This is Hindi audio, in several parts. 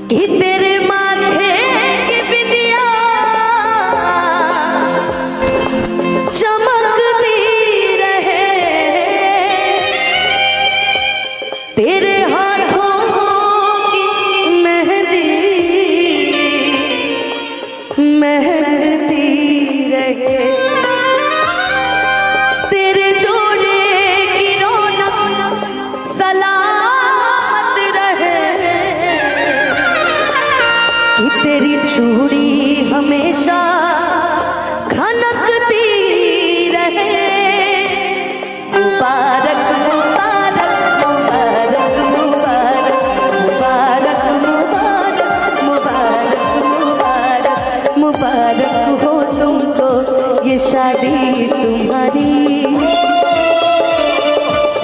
कि तेरे माथे की बिंदिया चमकती रहे, तेरे हाथों की मेहंदी महकती रहे, तेरे जोड़े की रौनक सलामत रहे, कि तेरी चूड़ी हमेशा खनकती रहे। मुबारक मुबारक मुबारक मुबारक मुबारक मुबारक मुबारक मुबारक हो तुमको ये शादी तुम्हारी,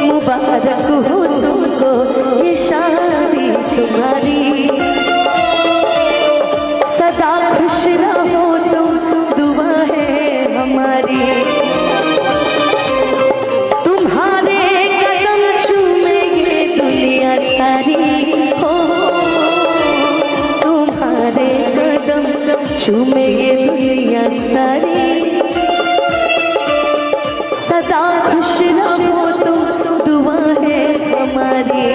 मुबारक हो तुमको ये शादी तुम्हारी, सदा खुश रहो तुम दुआ है हमारी, तुम्हारे कदम चूमेंगे दुनिया सारी हो, तुम्हारे कदम चूमेंगे दुनिया सारी, सदा खुश रहो तुम दुआ है हमारी।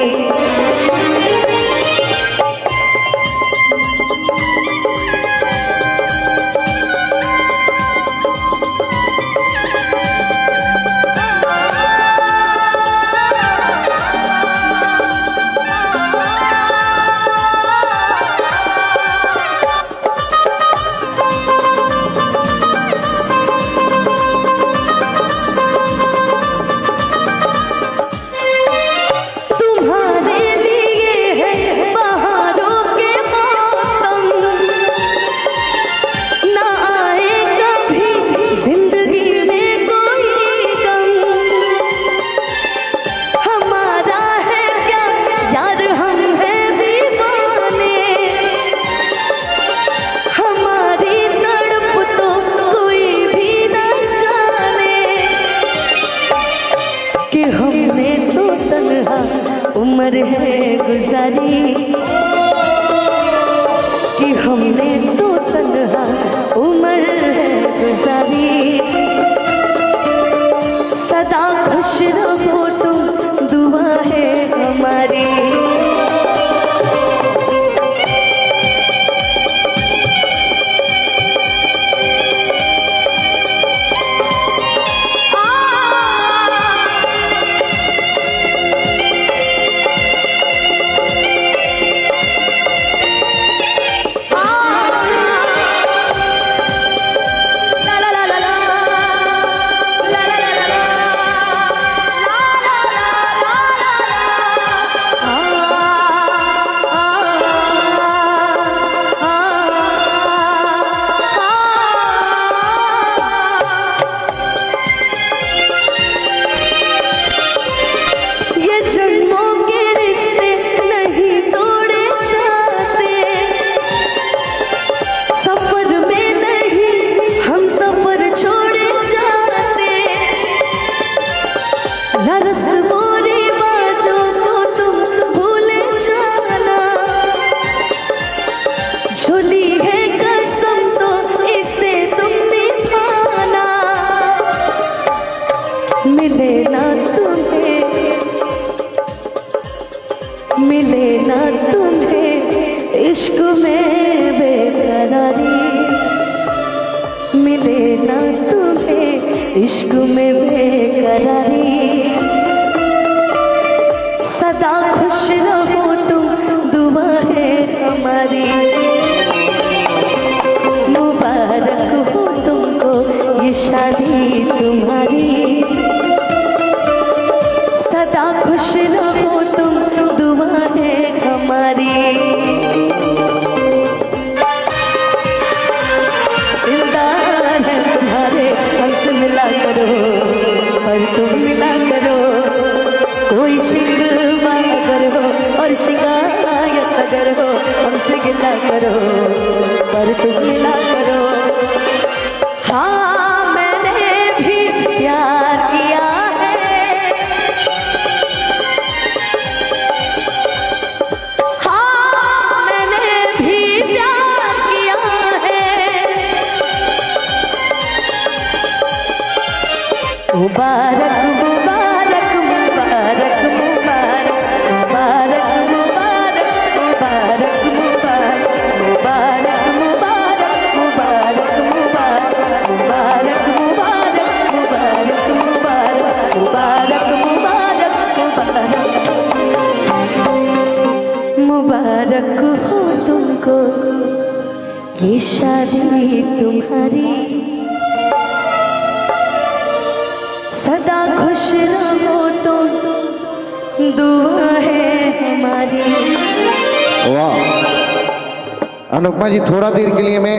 उम्र है गुजारी कि हमने तो तन्हा उम्र है गुजारी, सदा खुश रहो तुम दुआ है हमारी। मिले ना तुम्हें इश्क में बेकरारी, मिले ना तुम्हें इश्क में बेकरारी, सदा खुश रहो तुम दुआ है हमारी। मुबारक हो तुमको ये शादी तुम्हारी, सदा खुश रहो तुम दुआ है हमारी। दिलदार है तुम्हारे हमसे मिला करो और तुम मिला करो, कोई शिकवा अगर हो और शिकायत अगर हो हमसे गिला करो पर तुम मिला करो। हाँ मैंने भी प्यार किया है, हाँ मैंने मुबारक मुबारक मुबारक मुबारक मुबारक मुबारक मुबारक मुबारक मुबारक मुबारक मुबारक मुबारक मुबारक मुबारक मुबारक मुबारक मुबारक मुबारक हो तुमको ये शादी तुम्हारी, सदा खुश रहो तो दुआ है हमारी। वाह अनुपमा जी, थोड़ा देर के लिए मैं